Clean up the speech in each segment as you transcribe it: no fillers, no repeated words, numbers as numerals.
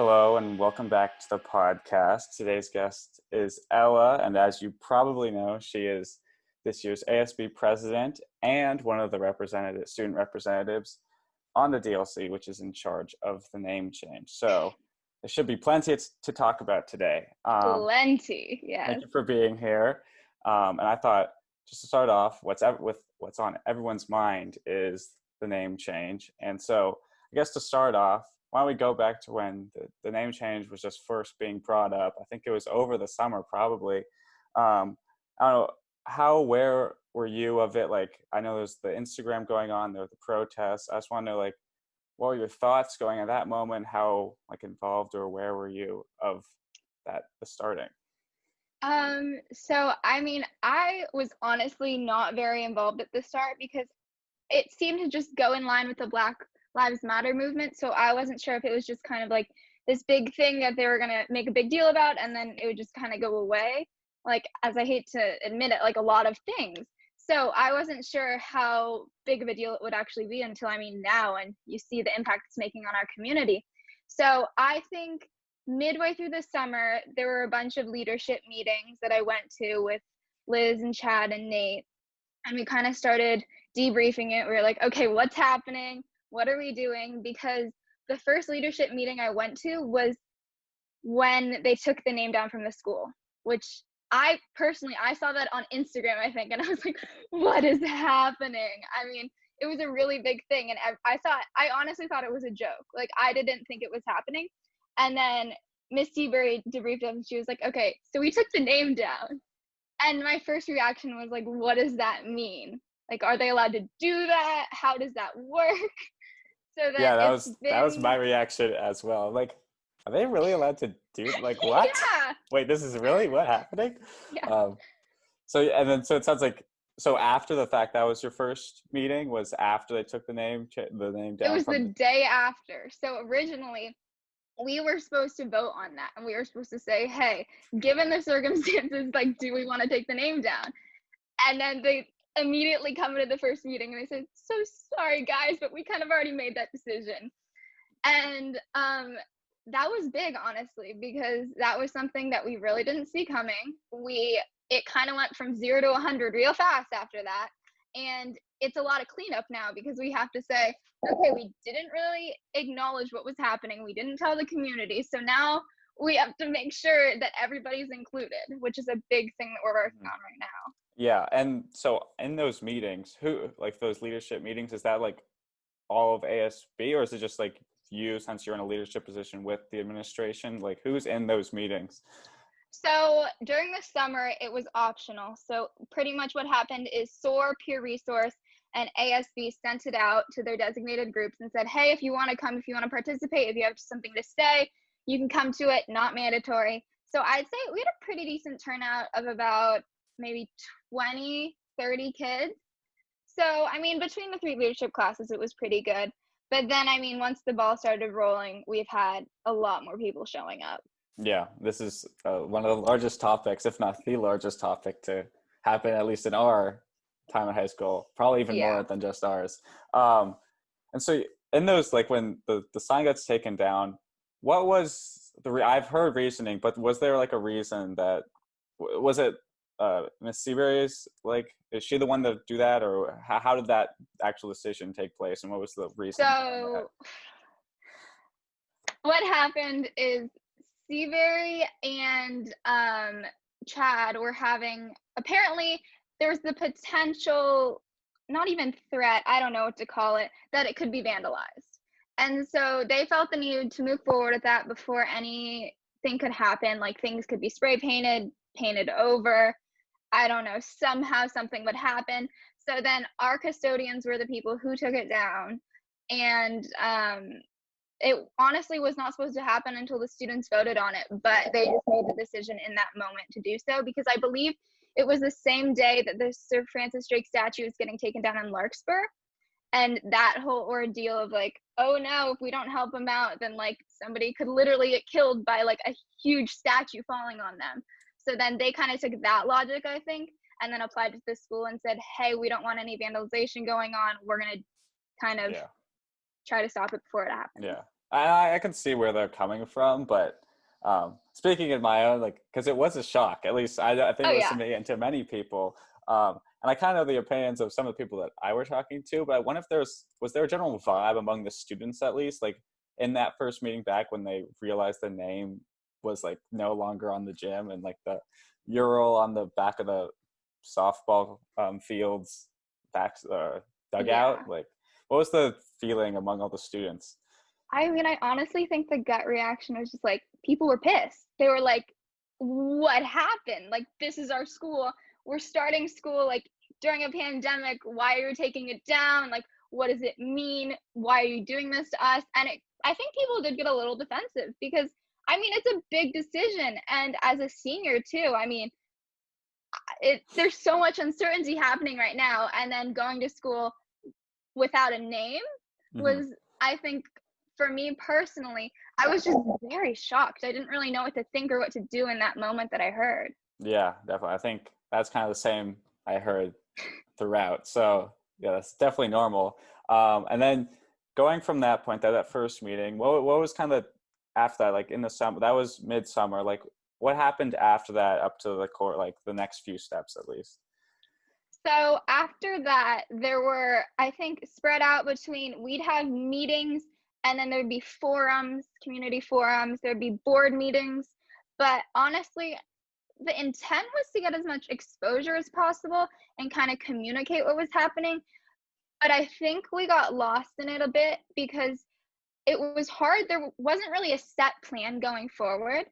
Hello and welcome back to the podcast. Today's guest is Ella, and as you probably know, she is this year's ASB President and one of the student representatives on the DLC, which is in charge of the name change. So there should be plenty to talk about today. Plenty, yes. Thank you for being here. And I thought, just to start off, what's on everyone's mind is the name change. And so I guess to start off, why don't we go back to when the name change was just first being brought up? I think it was over the summer, probably. I don't know, where were you of it? Like, I know there's the Instagram going on, there were the protests. I just want to know, like, what were your thoughts going at that moment? How, like, involved or aware were you of the starting? So I mean, I was honestly not very involved at the start because it seemed to just go in line with the Black Lives Matter movement. So I wasn't sure if it was just kind of like this big thing that they were going to make a big deal about and then it would just kind of go away. Like, as I hate to admit it, like a lot of things. So I wasn't sure how big of a deal it would actually be until, now, and you see the impact it's making on our community. So I think midway through the summer, there were a bunch of leadership meetings that I went to with Liz and Chad and Nate. And we kind of started debriefing it. We were like, okay, what's happening? What are we doing? Because the first leadership meeting I went to was when they took the name down from the school, which I saw that on Instagram, I think, and I was like, what is happening? It was a really big thing. And I honestly thought it was a joke. Like, I didn't think it was happening. And then Miss Seabury debriefed us and she was like, okay, so we took the name down. And my first reaction was like, what does that mean? Like, are they allowed to do that? How does that work? So then Yeah, that was my reaction as well. Like, are they really allowed to do, like, what? Yeah. Wait, this is really what happening? Yeah. So it sounds like, so after the fact, that was your first meeting, was after they took the name down? It was the day after. So originally we were supposed to vote on that, and we were supposed to say, hey, given the circumstances, like, do we want to take the name down? And then they immediately come to the first meeting and they said, so sorry guys, but we kind of already made that decision. And that was big, honestly, because that was something that we really didn't see coming. It kind of went from 0 to 100 real fast after that. And it's a lot of cleanup now because we have to say, okay, we didn't really acknowledge what was happening. We didn't tell the community. So now we have to make sure that everybody's included, which is a big thing that we're working on right now. Yeah. And so in those meetings, those leadership meetings, is that like all of ASB, or is it just like you, since you're in a leadership position with the administration? Like, who's in those meetings? So during the summer, it was optional. So pretty much what happened is SOAR, Peer Resource, and ASB sent it out to their designated groups and said, hey, if you want to come, if you want to participate, if you have something to say, you can come to it, not mandatory. So I'd say we had a pretty decent turnout of about maybe 20, 30 kids. So, between the 3 leadership classes, it was pretty good. But then, once the ball started rolling, we've had a lot more people showing up. Yeah, this is one of the largest topics, if not the largest topic to happen, at least in our time in high school, probably even more than just ours. And so in those, like when the sign gets taken down, what was I've heard reasoning, but was there like a reason was it Miss Seabury's, like, is she the one to do that, or how did that actual decision take place, and what was the reason? So what happened is Seabury and Chad were apparently there was the potential, not even threat, I don't know what to call it, that it could be vandalized. And so they felt the need to move forward with that before anything could happen, like things could be spray painted over. I don't know, somehow something would happen. So then our custodians were the people who took it down. And it honestly was not supposed to happen until the students voted on it, but they just made the decision in that moment to do so, because I believe it was the same day that the Sir Francis Drake statue is getting taken down in Larkspur. And that whole ordeal of like, oh no, if we don't help them out, then like somebody could literally get killed by like a huge statue falling on them. So then they kind of took that logic, I think, and then applied to the school and said, hey, we don't want any vandalization going on. We're going to kind of try to stop it before it happens. Yeah. I can see where they're coming from, but speaking in my own, like, because it was a shock, at least I think Oh it was to yeah. me and to many people. And I kind of know the opinions of some of the people that I were talking to, but I wonder if was there a general vibe among the students, at least, like in that first meeting back when they realized the name was like no longer on the gym and like the mural on the back of the softball fields back dugout, Yeah. like what was the feeling among all the students? I mean, I honestly think the gut reaction was just like people were pissed. They were like, "What happened? Like, this is our school. We're starting school like during a pandemic. Why are you taking it down? Like, what does it mean? Why are you doing this to us?" And I think people did get a little defensive because I mean, it's a big decision. And as a senior too, I mean, there's so much uncertainty happening right now. And then going to school without a name Hmm. was, I think, for me personally, I was just very shocked. I didn't really know what to think or what to do in that moment that I heard. Yeah, definitely. I think that's kind of the same I heard throughout. So yeah, that's definitely normal. And then going from that point, that first meeting, what was kind of after that, like in the summer, that was midsummer, like what happened after that up to the court, like the next few steps at least? So after that, there were, I think, spread out between we'd have meetings and then there'd be forums, community forums, there'd be board meetings. But honestly, the intent was to get as much exposure as possible and kind of communicate what was happening. But I think we got lost in it a bit because it was hard. There wasn't really a set plan going forward.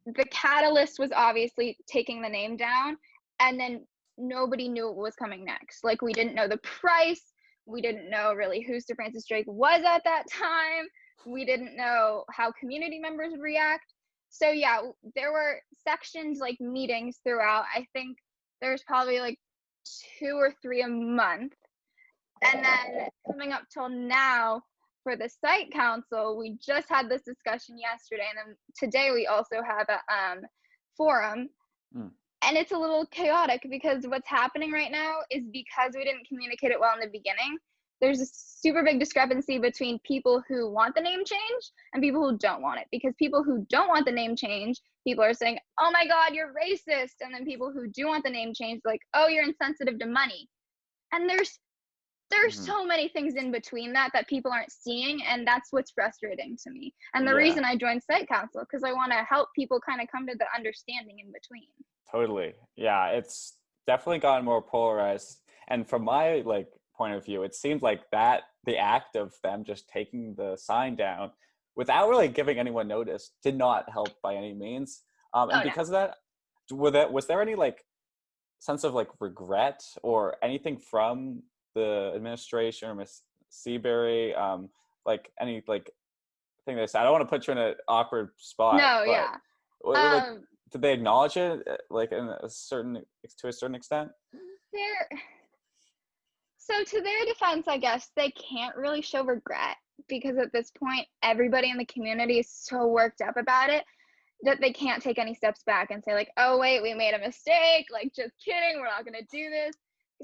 The catalyst was obviously taking the name down, and then nobody knew what was coming next. Like, we didn't know the price. We didn't know really who Sir Francis Drake was at that time. We didn't know how community members would react. So yeah, there were sections like meetings throughout. I think there's probably like 2 or 3 a month. And then coming up till now for the site council, we just had this discussion yesterday, and then today we also have a forum. Mm. And it's a little chaotic because what's happening right now is because we didn't communicate it well in the beginning. There's a super big discrepancy between people who want the name change and people who don't want it. Because people who don't want the name change, people are saying, "Oh my God, you're racist." And then people who do want the name change, like, "Oh, you're insensitive to money." And there's Hmm. so many things in between that people aren't seeing, and that's what's frustrating to me. And the Yeah, reason I joined site council, because I want to help people kind of come to the understanding in between. totally. Yeah, it's definitely gotten more polarized. And from my like point of view, it seemed like that the act of them just taking the sign down without really giving anyone notice did not help by any means. And Oh no. because of that, was there any like sense of like regret or anything from the administration or Miss Seabury, like any like thing they said? I don't want to put you in an awkward spot, No, but yeah. like, um did they acknowledge it like in a certain to a certain extent? there So to their defense, I guess they can't really show regret because at this point everybody in the community is so worked up about it that they can't take any steps back and say like, "Oh wait, we made a mistake, like just kidding, we're not going to do this."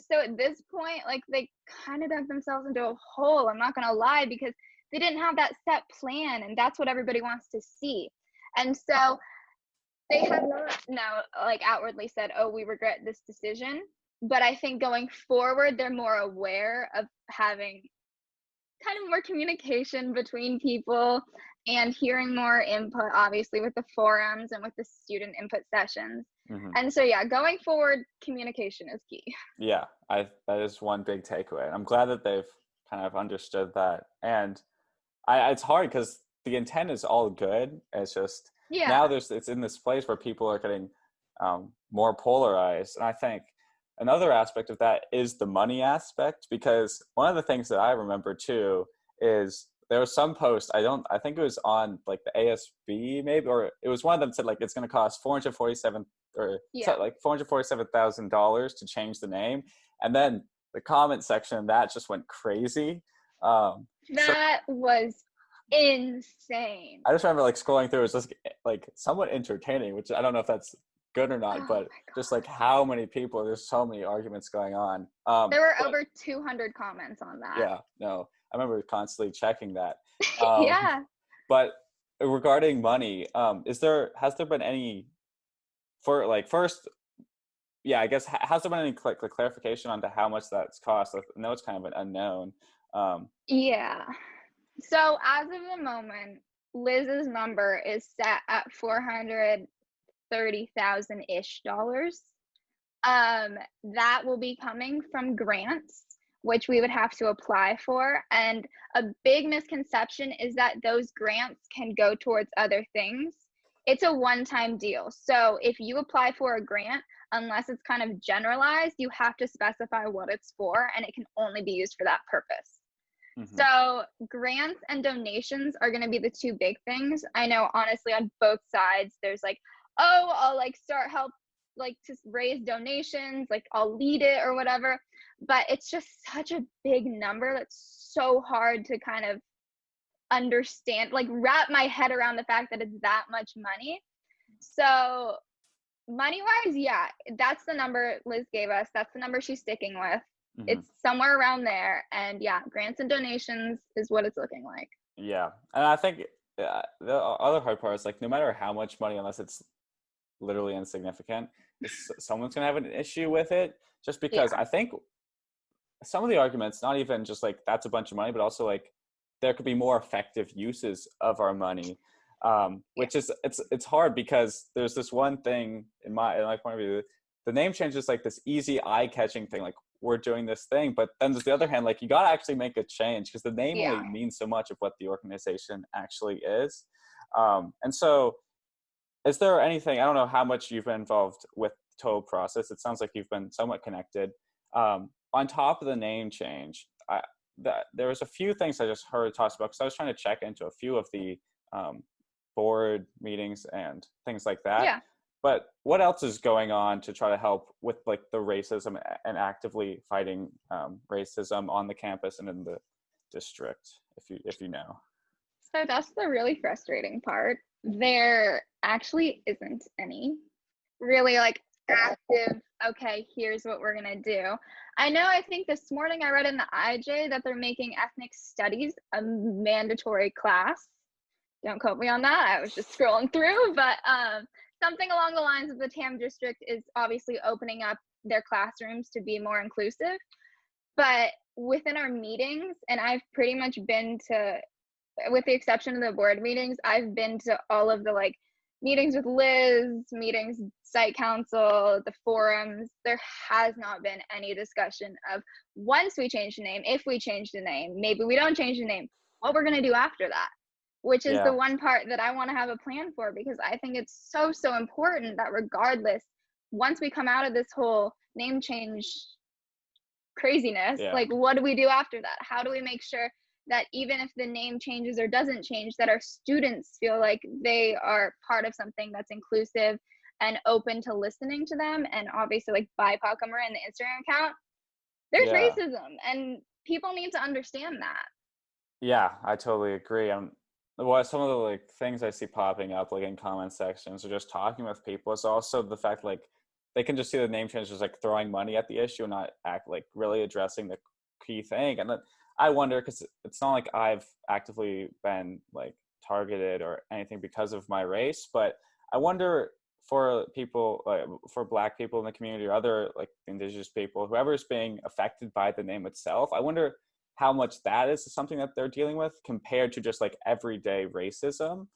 So at this point, like they kind of dug themselves into a hole, I'm not going to lie, because they didn't have that set plan, and that's what everybody wants to see. And so they have not now like outwardly said, "Oh, we regret this decision." But I think going forward, they're more aware of having kind of more communication between people and hearing more input, obviously, with the forums and with the student input sessions. Hmm. And so, yeah, going forward, communication is key. Yeah, I that is one big takeaway. I'm glad that they've kind of understood that, and it's hard because the intent is all good. It's just now Yeah. it's in this place where people are getting more polarized, and I think another aspect of that is the money aspect, because one of the things that I remember too is there was some post, I think it was on like the ASB maybe, or it was one of them said like it's going to cost 447 or Yeah. like $447,000 to change the name, and then the comment section of that just went crazy. So That was insane. I just remember like scrolling through, it was just like somewhat entertaining, which I don't know if that's good or not, Oh but my just like God. how many people, there's so many arguments going on. There were But over 200 comments on that. yeah, no, I remember constantly checking that. Um, Yeah. But regarding money, has there been any for like first, yeah, I guess has there been any clarification onto how much that's cost? I know it's kind of an unknown. Um, Yeah. So as of the moment, Liz's number is set at 430,000 ish dollars. That will be coming from grants, which we would have to apply for. And a big misconception is that those grants can go towards other things. It's a one-time deal. So if you apply for a grant, unless it's kind of generalized, you have to specify what it's for, and it can only be used for that purpose. mhm. So grants and donations are going to be the two big things. I know honestly on both sides there's like, oh, I'll like start help like to raise donations, like I'll lead it or whatever. But it's just such a big number that's so hard to kind of understand, like wrap my head around the fact that it's that much money. So money wise, yeah, that's the number Liz gave us. That's the number she's sticking with. Mhm. It's somewhere around there. And yeah, grants and donations is what it's looking like. Yeah, and I think the other hard part is like no matter how much money, unless it's literally insignificant, someone's gonna have an issue with it. Just because Yeah. I think some of the arguments, not even just like that's a bunch of money, but also like there could be more effective uses of our money. Yeah. Which is it's hard because there's this one thing in my point of view, the name change is like this easy eye catching thing, like we're doing this thing, but then there's the other hand, like you gotta actually make a change because the name Yeah. only means so much of what the organization actually is. And so is there anything, I don't know how much you've been involved with the total process. It sounds like you've been somewhat connected. On top of the name change, there was a few things I just heard talked about because I was trying to check into a few of the um, board meetings and things like that. Yeah. But what else is going on to try to help with like the racism and actively fighting racism on the campus and in the district, if you know? So that's the really frustrating part. There actually isn't any really like active, okay, here's what we're going to do. I know, I think this morning I read in the IJ that they're making ethnic studies a mandatory class. Don't quote me on that. I was just scrolling through, but something along the lines of the TAM district is obviously opening up their classrooms to be more inclusive. But within our meetings, and I've pretty much been to, with the exception of the board meetings, I've been to all of the like meetings with Liz, meetings, site council, the forums. There has not been any discussion of once we change the name, if we change the name, maybe we don't change the name, what we're going to do after that, which is the Yeah, one part that I want to have a plan for because I think it's so, so important that regardless, once we come out of this whole name change craziness, yeah, like what do we do after that? How do we make sure that even if the name changes or doesn't change, that our students feel like they are part of something that's inclusive and open to listening to them? And obviously like BIPOC in the Instagram account, there's yeah. racism and people need to understand that. Yeah, I totally agree. What some of the like things I see popping up like in comment sections or just talking with people is also the fact like they can just see the name change as like throwing money at the issue and not act like really addressing the key thing. And then I wonder because it's not like I've actively been like targeted or anything because of my race, but I wonder for people like for Black people in the community or other like Indigenous people, whoever's being affected by the name itself, I wonder how much that is something that they're dealing with compared to just like everyday racism.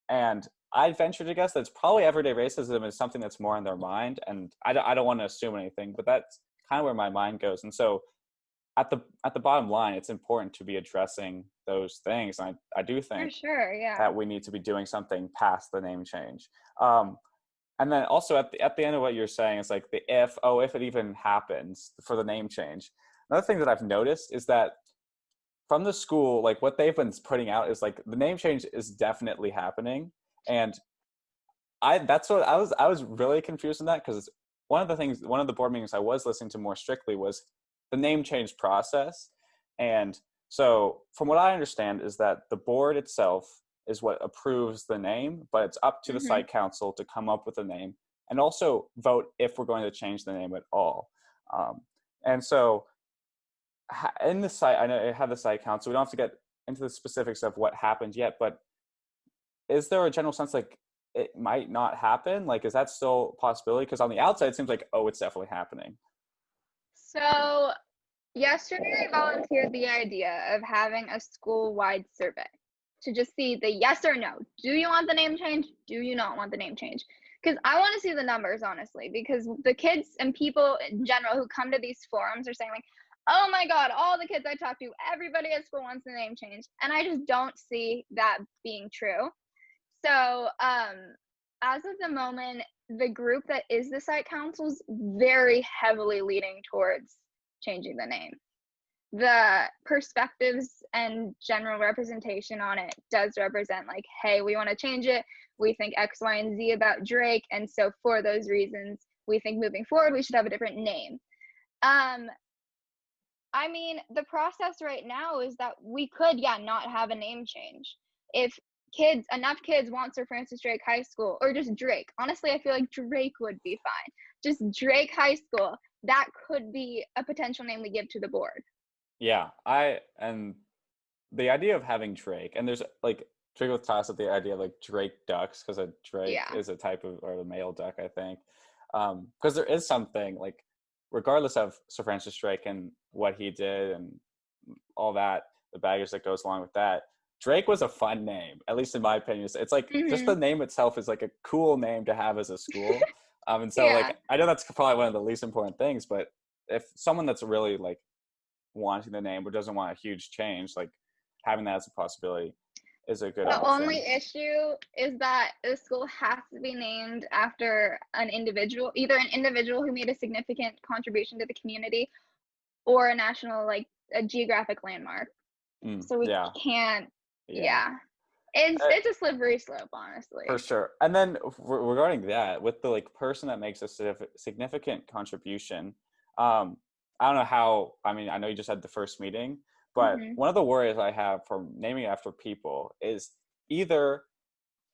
And I'd venture to guess that it's probably everyday racism is something that's more on their mind. And I don't want to assume anything, but that's kind of where my mind goes. And so at the bottom line, it's important to be addressing those things. And I do For think sure, yeah. that we need to be doing something past the name change. And then also at the end of what you're saying, it's like the if it even happens for the name change. Another thing that I've noticed is that from the school, like what they've been putting out is like the name change is definitely happening. And that's what I was really confused in that because one of the board meetings I was listening to more strictly was the name change process. And so from what I understand is that the board itself is what approves the name, but it's up to the Hmm. site council to come up with a name and also vote if we're going to change the name at all. Um, and so in the site, I know it had the site council. We don't have to get into the specifics of what happened yet, but is there a general sense like it might not happen? Like, is that still a possibility? Because on the outside, it seems like, oh, it's definitely happening. So yesterday, I volunteered the idea of having a school-wide survey to just see the yes or no. Do you want the name change? Do you not want the name change? Because I want to see the numbers, honestly, because the kids and people in general who come to these forums are saying, like, oh my God, all the kids I talk to, everybody at school wants the name change. And I just don't see that being true. So, as of the moment, the group that is the site council is very heavily leaning towards changing the name. The perspectives and general representation on it does represent, like, hey, we want to change it. We think X, Y, and Z about Drake. And so for those reasons, we think moving forward, we should have a different name. I mean, the process right now is that we could, not have a name change. If enough kids want Sir Francis Drake High School, or just Drake. Honestly, I feel like Drake would be fine. Just Drake High School, that could be a potential name we give to the board. Yeah, and the idea of having Drake, and there's like Drake with toss at the idea of like Drake ducks, because a Drake is a type of, or a male duck, I think. Because there is something like, regardless of Sir Francis Drake and what he did and all that, the baggage that goes along with that, Drake was a fun name, at least in my opinion. It's like just the name itself is like a cool name to have as a school. And so like, I know that's probably one of the least important things, but if someone that's really like wanting the name but doesn't want a huge change, like having that as a possibility is a good option. The only issue is that the school has to be named after an individual, either an individual who made a significant contribution to the community or a national, like a geographic landmark. So we can't, It's a slippery slope, honestly. For sure. And then regarding that, with the like person that makes a significant contribution, I don't know how, I mean, I know you just had the first meeting, but one of the worries I have from naming after people is either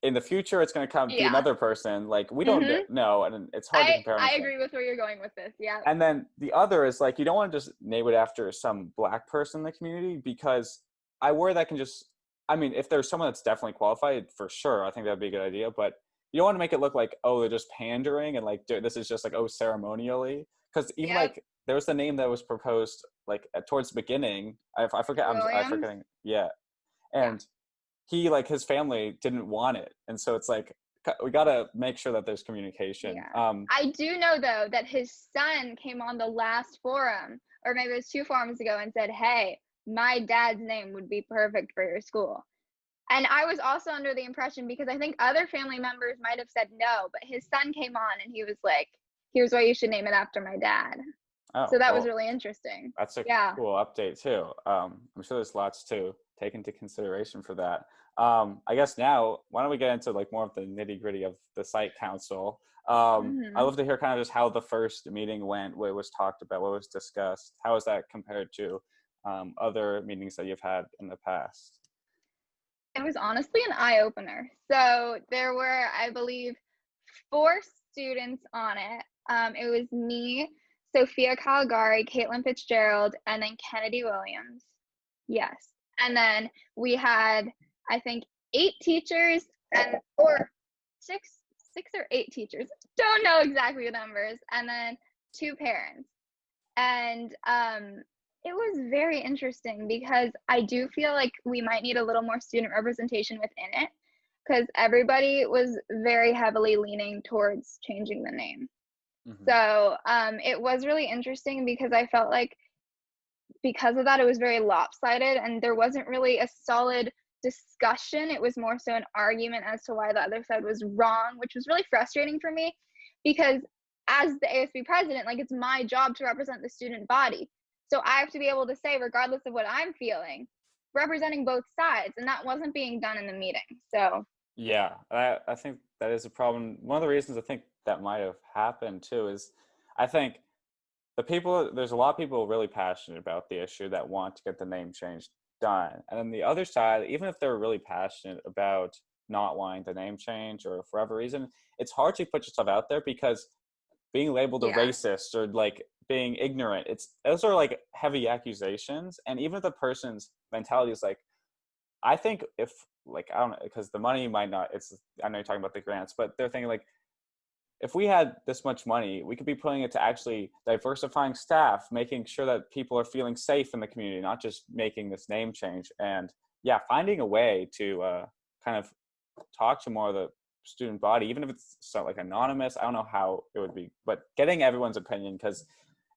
in the future it's going to come be another person, like we don't know, and it's hard to compare. I agree with where you're going with this, And then the other is like, you don't want to just name it after some Black person in the community, because I worry that can just, I mean, if there's someone that's definitely qualified, for sure, I think that'd be a good idea, but you don't want to make it look like, oh, they're just pandering and like, this is just like, oh, ceremonially, because even like, there was the name that was proposed like towards the beginning. I forget. I'm forgetting. Yeah, and he, like, his family didn't want it, and so it's like we gotta make sure that there's communication. I do know though that his son came on the last forum, or maybe it was 2 forums ago, and said, "Hey, my dad's name would be perfect for your school." And I was also under the impression, because I think other family members might have said no, but his son came on and he was like, "Here's why you should name it after my dad." Oh, so that was really interesting. That's a cool update too. I'm sure there's lots to take into consideration for that. I guess now, why don't we get into like more of the nitty gritty of the site council? I'd love to hear kind of just how the first meeting went, what was talked about, what was discussed. How is that compared to other meetings that you've had in the past? It was honestly an eye-opener. So there were, I believe, 4 students on it. It was me, Sophia Caligari, Caitlin Fitzgerald, and then Kennedy Williams. Yes. And then we had, I think, 8 teachers, or 6 or 8 teachers. Don't know exactly the numbers. And then 2 parents. And it was very interesting, because I do feel like we might need a little more student representation within it, because everybody was very heavily leaning towards changing the name. So it was really interesting, because I felt like because of that, it was very lopsided and there wasn't really a solid discussion. It was more so an argument as to why the other side was wrong, which was really frustrating for me, because as the ASB president, like, it's my job to represent the student body. So I have to be able to say, regardless of what I'm feeling, representing both sides, and that wasn't being done in the meeting. So yeah, I think that is a problem. One of the reasons I think that might have happened too is, I think there's a lot of people really passionate about the issue that want to get the name change done. And then the other side, even if they're really passionate about not wanting the name change or for whatever reason, it's hard to put yourself out there, because being labeled a racist or like being ignorant, those are like heavy accusations. And even if the person's mentality is like, I think if like, I don't know, because the money might not, I know you're talking about the grants, but they're thinking like, if we had this much money, we could be putting it to actually diversifying staff, making sure that people are feeling safe in the community, not just making this name change. And yeah, finding a way to kind of talk to more of the student body, even if it's so like anonymous. I don't know how it would be, but getting everyone's opinion, because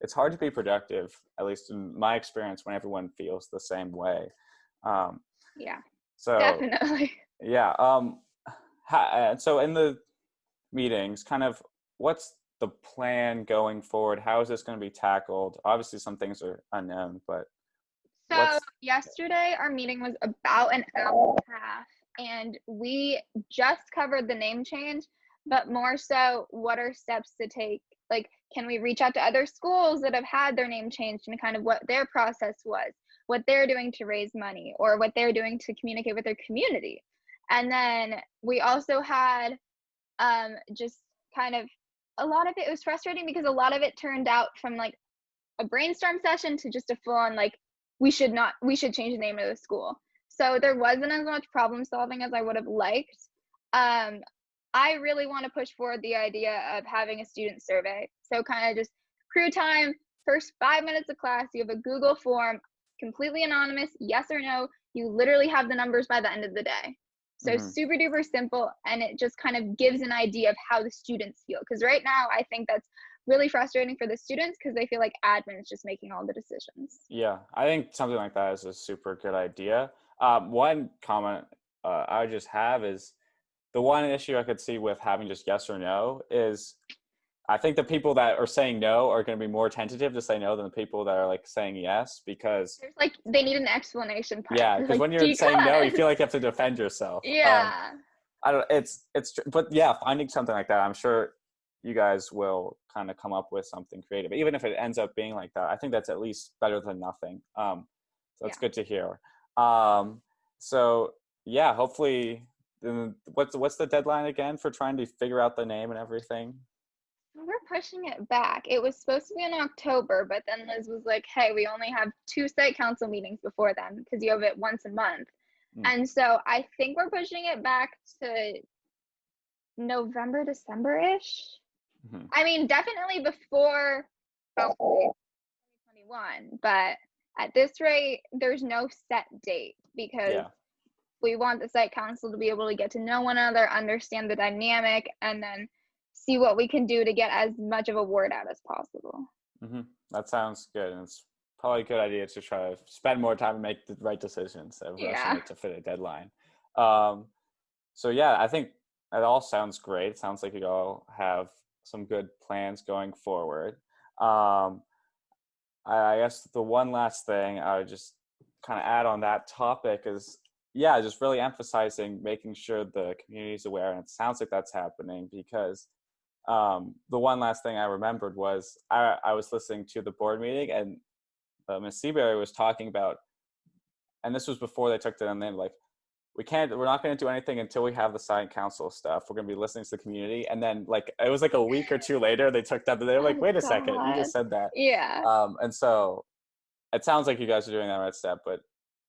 it's hard to be productive, at least in my experience, when everyone feels the same way. Um, Yeah, so definitely. yeah, so in the meetings, kind of what's the plan going forward? How is this going to be tackled? Obviously, some things are unknown, but So what's yesterday our meeting was about an hour and a half, and we just covered the name change, but more so what are steps to take? Like, can we reach out to other schools that have had their name changed and kind of what their process was, what they're doing to raise money, or what they're doing to communicate with their community? And then we also had just kind of a lot of it was frustrating because a lot of it turned out from like a brainstorm session to just a full on like we should change the name of the school. So there wasn't as much problem solving as I would have liked. um I really want to push forward the idea of having a student survey, so kind of just crew time, first 5 minutes of class, you have a Google form, completely anonymous, yes or no, you literally have the numbers by the end of the day. So mhm. super duper simple, and it just kind of gives an idea of how the students feel, because right now I think that's really frustrating for the students because they feel like admin is just making all the decisions. Yeah, I think something like that is a super good idea. One comment I just have is the one issue I could see with having just yes or no is I think the people that are saying no are going to be more tentative to say no than the people that are like saying yes, because There's like they need an explanation part. yeah, They're because like, when you're saying no, you because feel like you have to defend yourself. yeah. I don't. But yeah, finding something like that, I'm sure you guys will kind of come up with something creative, even if it ends up being like that. I think that's at least better than nothing. So that's Yeah. good to hear. Um, so yeah, hopefully, what's the deadline again for trying to figure out the name and everything? We're pushing it back. It was supposed to be in October, but then Liz was like, hey, we only have 2 site council meetings before then because you have it once a month. Mm, And so I think we're pushing it back to November, December-ish. mhm. I mean, definitely before hopefully 2021, but at this rate, there's no set date because Yeah. we want the site council to be able to get to know one another, understand the dynamic, and then see what we can do to get as much of a word out as possible. That sounds good, and it's probably a good idea to try to spend more time and make the right decisions of rushing Yeah. it to fit a deadline. Um, so yeah, I think it all sounds great. It sounds like you all have some good plans going forward. Um, I guess the one last thing I would just kind of add on that topic is, yeah, just really emphasizing making sure the community is aware, and it sounds like that's happening because the one last thing I remembered was I was listening to the board meeting, and Miss Seabury was talking about, and this was before they took the name, like, we're not going to do anything until we have the site council stuff. We're going to be listening to the community. And then like, it was like a week or two later, they took that, they were like, Oh wait a second, you God. just said that. Yeah. And so it sounds like you guys are doing that right step, but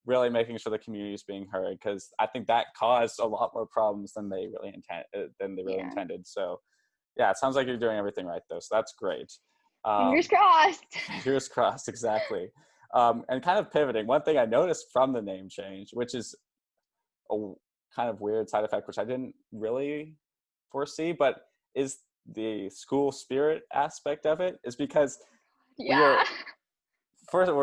really making sure the community is being heard, because I think that caused a lot more problems than they really Yeah. intended. So yeah, it sounds like you're doing everything right though. So that's great. Fingers Um, crossed. fingers crossed, exactly. And kind of pivoting, one thing I noticed from the name change, which is a kind of weird side effect, which I didn't really foresee, but is the school spirit aspect of it, is because we Yeah. are first of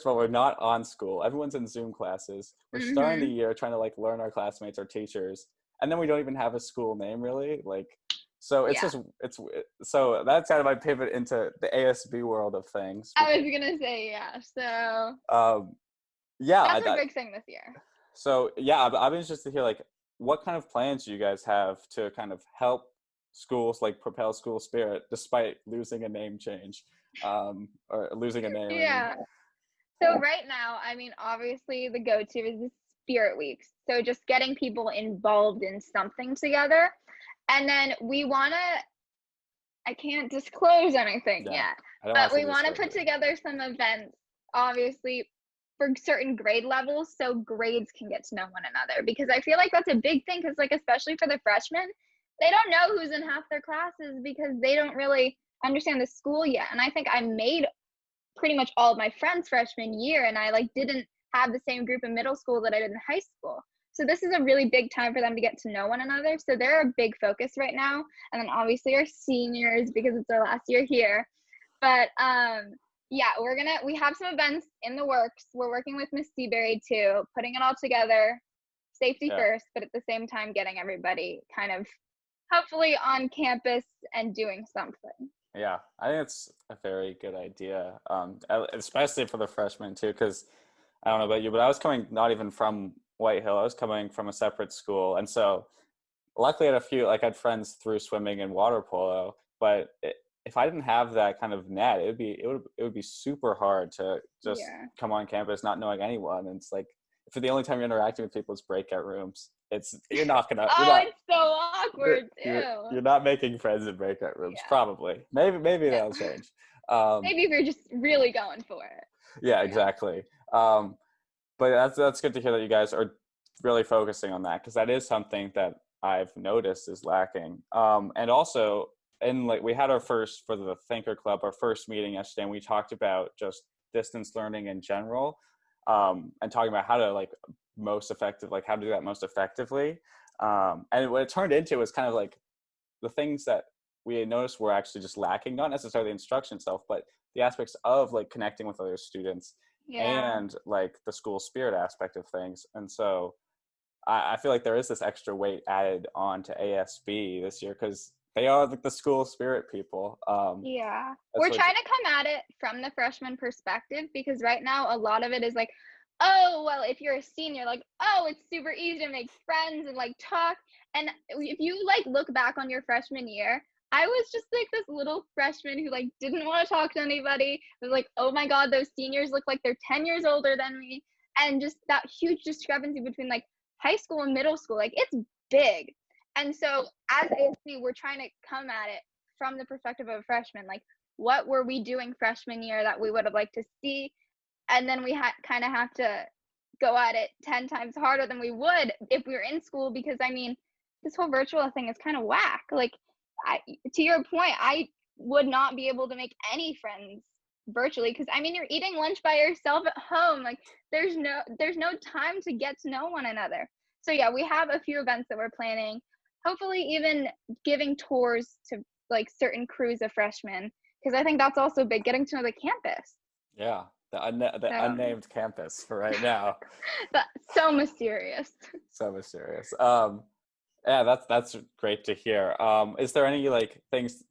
all, we're not on school. Everyone's in Zoom classes. We're starting the Mhm. year trying to like learn our classmates, our teachers, and then we don't even have a school name really. Like, so it's Yeah. just it's so that's kind of my pivot into the ASB world of things I because was gonna say yeah. So um yeah, that's our big thing this year. so yeah, I'm interested to hear like what kind of plans you guys have to kind of help schools like propel school spirit despite losing a name change, or losing a name. I mean, Yeah. So right now, I mean, obviously the go-to is the spirit weeks. So just getting people involved in something together. And then we want to, I can't disclose anything yeah, yet, I don't but ask you we to want to disclose put it. together some events, obviously for certain grade levels so grades can get to know one another, because I feel like that's a big thing, because like especially for the freshmen, they don't know who's in half their classes because they don't really understand the school yet. And I think I made pretty much all of my friends freshman year, and I like didn't have the same group in middle school that I did in high school. So this is a really big time for them to get to know one another. So they're a big focus right now. And then obviously our seniors, because it's our last year here. But yeah, we have some events in the works. We're working with Miss Seabury too, putting it all together, safety first, but at the same time getting everybody kind of hopefully on campus and doing something. Yeah, I think it's a very good idea, especially for the freshmen too, because I don't know about you, but I was coming not even from White Hill. I was coming from a separate school. And so luckily I had friends through swimming and water polo, but if I didn't have that kind of net, it would be super hard to just come on campus not knowing anyone. And it's like, if the only time you're interacting with people is breakout rooms, you're not gonna. It's so awkward too. You're not making friends in breakout rooms, probably. Maybe that'll change. Maybe if you're just really going for it. Yeah, exactly. But that's good to hear that you guys are really focusing on that, because that is something that I've noticed is lacking. And also, we had our first for the Thinker Club, our first meeting yesterday, and we talked about just distance learning in general, and talking about how to how to do that most effectively. And what it turned into was kind of like the things that we had noticed were actually just lacking, not necessarily the instruction itself, but the aspects of like connecting with other students and like the school spirit aspect of things. And so I feel like there is this extra weight added on to ASB this year, because they are like the school spirit people. We're trying to come at it from the freshman perspective, because right now a lot of it is like, oh, well, if you're a senior, like, oh, it's super easy to make friends and like talk. And if you like look back on your freshman year, I was just like this little freshman who like didn't want to talk to anybody. It was like, oh my God, those seniors look like they're 10 years older than me. And just that huge discrepancy between like high school and middle school, like it's big. And so as ASB, we're trying to come at it from the perspective of a freshman. Like, what were we doing freshman year that we would have liked to see? And then we kind of have to go at it 10 times harder than we would if we were in school, because I mean, this whole virtual thing is kind of whack. Like, to your point, I would not be able to make any friends virtually, because I mean, you're eating lunch by yourself at home. Like, there's no time to get to know one another. So yeah, we have a few events that we're planning, hopefully even giving tours to like certain crews of freshmen, because I think that's also big, getting to know the campus. Yeah, the unnamed campus for right now. That's so mysterious. So mysterious. Yeah, that's great to hear. Is there any like things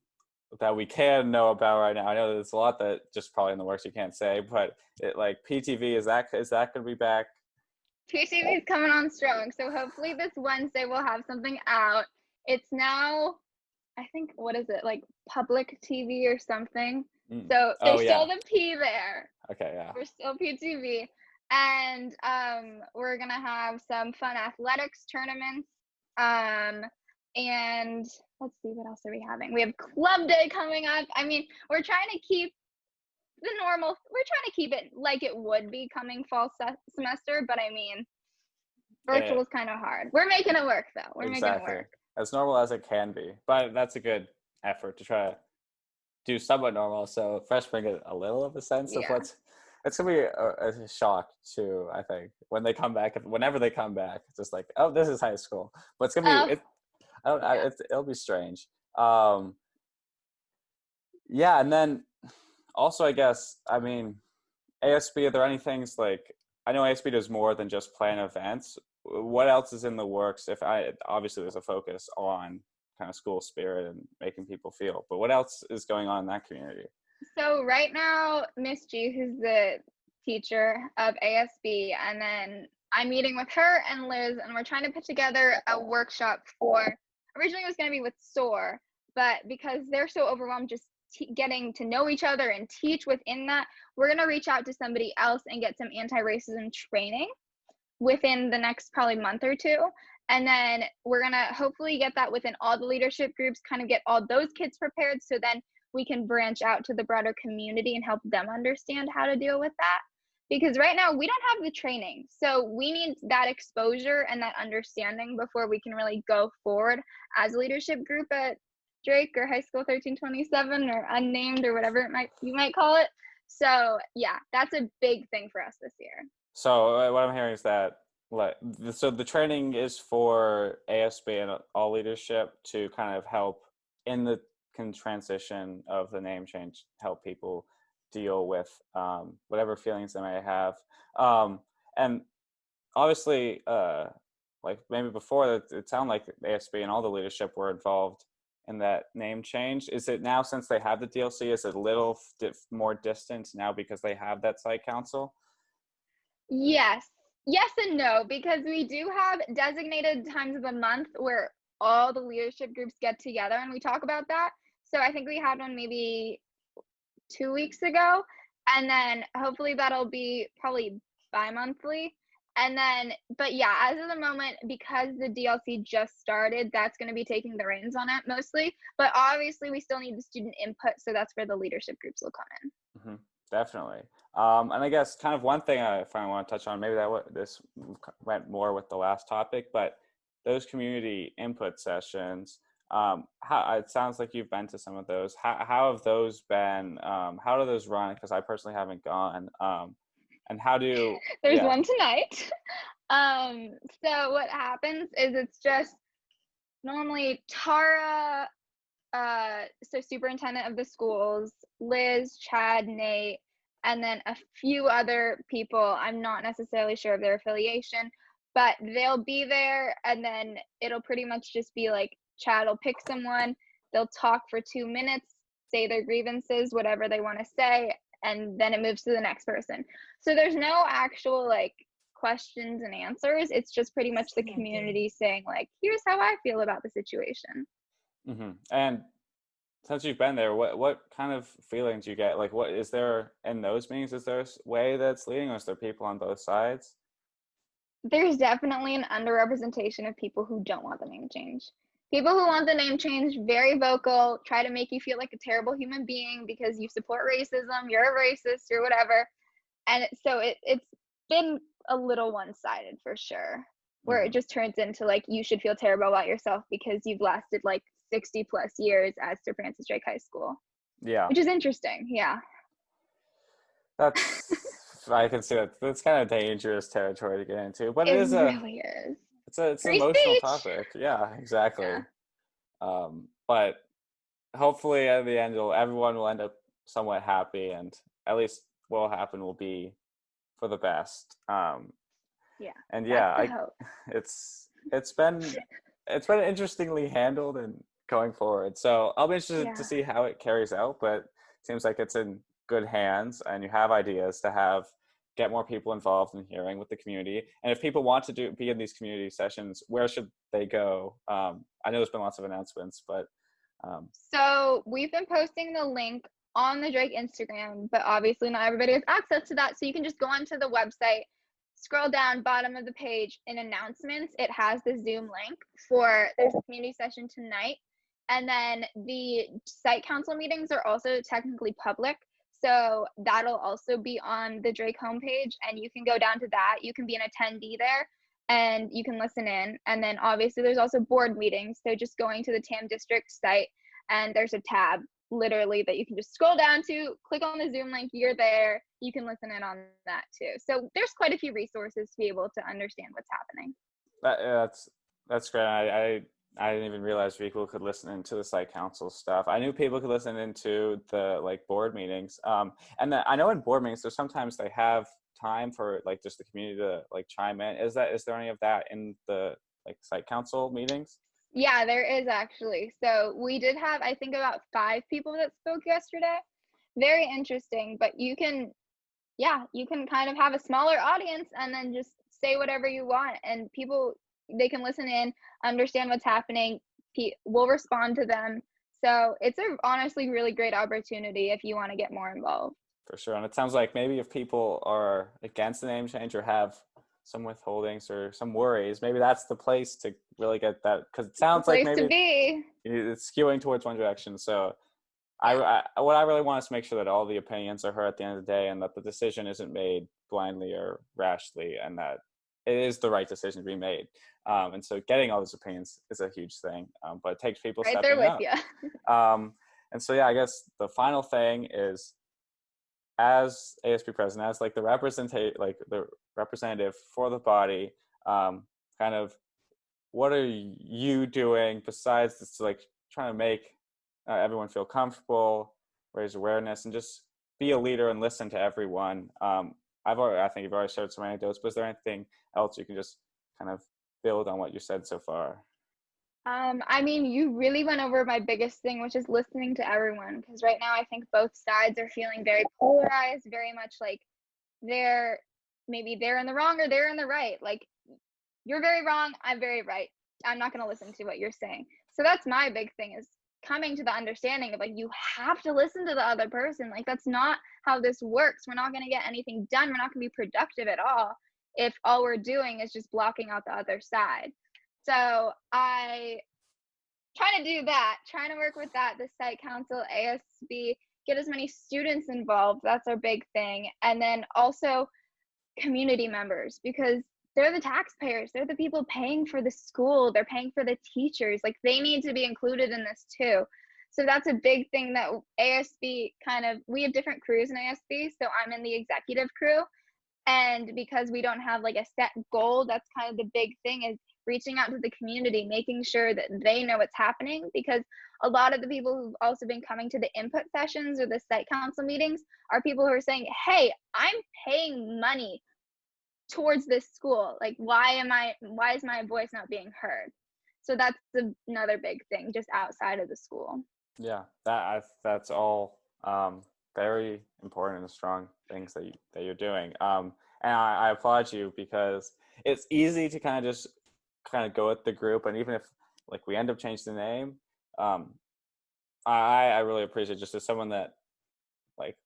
that we can know about right now? I know there's a lot that just probably in the works you can't say, but like PTV, is that going to be back? PTV is coming on strong, so hopefully this Wednesday we'll have something out. It's now, I think, what is it, like public TV or something? So there's still the P there. Okay, yeah. We're still PTV. And we're going to have some fun athletics tournaments. And let's see, what else are we having? We have club day coming up. I mean, we're trying to keep it like it would be coming fall semester, but I mean, virtual is kind of hard. We're making it work though. We're making it work. As normal as it can be, but that's a good effort to try to do somewhat normal, so freshmen get a little of a sense of it's gonna be a shock too, I think, when they come back, whenever they come back. It's just like, oh, this is high school, but it's gonna be it'll be strange. And then also, I guess, I mean, ASB, are there any things like, I know ASB does more than just plan events. What else is in the works? Obviously there's a focus on kind of school spirit and making people feel, but what else is going on in that community? So right now, Miss G, who's the teacher of ASB, and then I'm meeting with her and Liz, and we're trying to put together a workshop originally it was going to be with SOAR, but because they're so overwhelmed just getting to know each other and teach within that, we're going to reach out to somebody else and get some anti-racism training within the next probably month or two. And then we're going to hopefully get that within all the leadership groups, kind of get all those kids prepared, so then we can branch out to the broader community and help them understand how to deal with that. because right now we don't have the training. So we need that exposure and that understanding before we can really go forward as a leadership group at Drake or High School 1327 or unnamed or whatever you might call it. So yeah, that's a big thing for us this year. So what I'm hearing is that so the training is for ASB and all leadership to kind of help in the transition of the name change, help people deal with whatever feelings they may have. And obviously, like maybe before, it sounded like ASB and all the leadership were involved in that name change. Is it now, since they have the DLC, is it a little more distant now because they have that site council? Yes. Yes and no, because we do have designated times of the month where all the leadership groups get together and we talk about that. So I think we had one maybe 2 weeks ago, and then hopefully that'll be probably bi-monthly. And then, but yeah, as of the moment, because the DLC just started, that's going to be taking the reins on it mostly. But obviously, we still need the student input, so that's where the leadership groups will come in. Mm-hmm. Definitely. And I guess kind of one thing I finally want to touch on, maybe this went more with the last topic, but those community input sessions, how it sounds like you've been to some of those. How have those been? How do those run? Because I personally haven't gone. And how do There's one tonight. So what happens is it's just normally Tara, so superintendent of the schools, Liz, Chad, Nate, and then a few other people. I'm not necessarily sure of their affiliation, but they'll be there, and then it'll pretty much just be like Chad will pick someone, they'll talk for 2 minutes, say their grievances, whatever they want to say, and then it moves to the next person. So there's no actual like questions and answers. It's just pretty much the community saying like, here's how I feel about the situation. Mm-hmm. And since you've been there, what kind of feelings you get? Like, what is there in those meetings? Is there a way that's leading, or is there people on both sides? There's definitely an underrepresentation of people who don't want the name change. People who want the name change, very vocal, try to make you feel like a terrible human being because you support racism, you're a racist, or whatever. And so it's been a little one-sided for sure, where it just turns into like you should feel terrible about yourself because you've lasted like 60 plus years at Sir Francis Drake High School. Yeah, which is interesting. Yeah, that's I can see that. That's kind of dangerous territory to get into, but it it is really is. it's an Free emotional speech. topic. Yeah, exactly. Yeah. But hopefully at the end, everyone will end up somewhat happy, and at least what will happen will be for the best. Yeah. And That's yeah, the hope. it's been interestingly handled and going forward. So I'll be interested to Yeah. see how it carries out, but it seems like it's in good hands, and you have ideas to get more people involved in hearing with the community. And if people want to be in these community sessions, where should they go? I know there's been lots of announcements, but So we've been posting the link on the Drake Instagram, but obviously not everybody has access to that. So you can just go onto the website, scroll down bottom of the page in announcements. It has the Zoom link for there's a community session tonight. And then the site council meetings are also technically public. So that'll also be on the Drake homepage, and you can go down to that. You can be an attendee there and you can listen in. And then obviously there's also board meetings. So just going to the TAM district site, and there's a tab literally that you can just scroll down to, click on the Zoom link, you're there, you can listen in on that too. So there's quite a few resources to be able to understand what's happening. that's great. I didn't even realize people could listen into the site council stuff. I knew people could listen into the like board meetings. And I know in board meetings, there's sometimes they have time for like just the community to like chime in. Is there any of that in the like site council meetings? Yeah, there is actually. So we did have, I think, about 5 people that spoke yesterday. Very interesting, but you can kind of have a smaller audience and then just say whatever you want, and people, they can listen in, understand what's happening, we'll respond to them. So it's a honestly really great opportunity if you want to get more involved. For sure. And it sounds like maybe if people are against the name change or have some withholdings or some worries, maybe that's the place to really get that, because it sounds like Place to maybe be. it's skewing towards one direction. So what I really want is to make sure that all the opinions are heard at the end of the day, and that the decision isn't made blindly or rashly, and that it is the right decision to be made. And so getting all those opinions is a huge thing, but it takes people Right there stepping with up. you. And so, yeah, I guess the final thing is, as ASB president, as like the representative for the body, kind of what are you doing besides just like trying to make everyone feel comfortable, raise awareness, and just be a leader and listen to everyone? I think you've already shared some anecdotes, but is there anything else you can just kind of build on what you said so far? I mean, you really went over my biggest thing, which is listening to everyone. Because right now, I think both sides are feeling very polarized, very much like they're they're in the wrong or they're in the right. Like, you're very wrong, I'm very right. I'm not going to listen to what you're saying. So that's my big thing, is coming to the understanding of like, you have to listen to the other person. Like, that's not how this works. We're not going to get anything done. We're not going to be productive at all if all we're doing is just blocking out the other side. So I trying to do that, trying to work with that, the site council, ASB, get as many students involved. That's our big thing. And then also community members, because they're the taxpayers. They're the people paying for the school. They're paying for the teachers. Like, they need to be included in this too. So that's a big thing that ASB we have different crews in ASB. So I'm in the executive crew. And because we don't have like a set goal, that's kind of the big thing, is reaching out to the community, making sure that they know what's happening, because a lot of the people who've also been coming to the input sessions or the site council meetings are people who are saying, hey, I'm paying money towards this school. Like, why is my voice not being heard? So that's another big thing just outside of the school. Yeah, that's all very important and strong things that you're doing. And I applaud you, because it's easy to kind of go with the group, and even if like we end up changing the name, I really appreciate, just as someone that like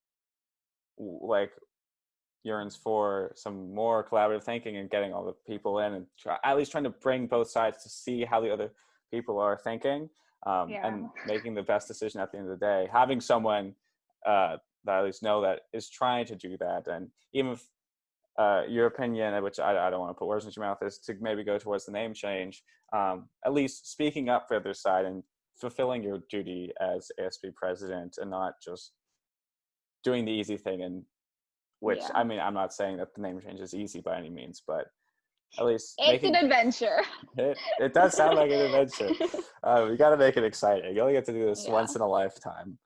yearns for some more collaborative thinking and getting all the people in, and at least trying to bring both sides to see how the other people are thinking, and making the best decision at the end of the day. Having someone that I at least know that is trying to do that, and even if your opinion, which I don't want to put words in your mouth, is to maybe go towards the name change, at least speaking up for the other side and fulfilling your duty as ASB president, and not just doing the easy thing. And which, I mean, I'm not saying that the name change is easy by any means, but at least it's an adventure. It does sound like an adventure. You got to make it exciting. You only get to do this once in a lifetime.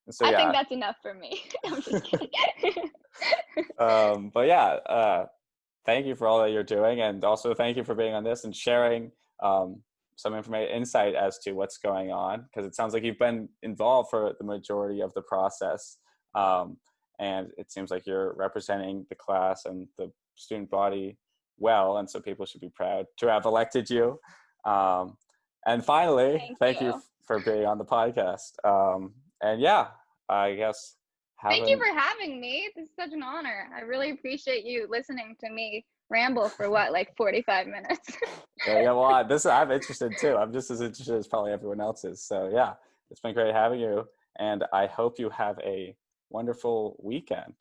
So, I think that's enough for me. I'm just kidding. But yeah, thank you for all that you're doing, and also thank you for being on this and sharing some insight as to what's going on, because it sounds like you've been involved for the majority of the process, and it seems like you're representing the class and the student body well, and so people should be proud to have elected you. And finally, thank you for being on the podcast. And yeah, I guess thank you for having me. This is such an honor. I really appreciate you listening to me ramble for 45 minutes. Yeah, well, I'm interested too. I'm just as interested as probably everyone else is. So yeah, it's been great having you, and I hope you have a wonderful weekend.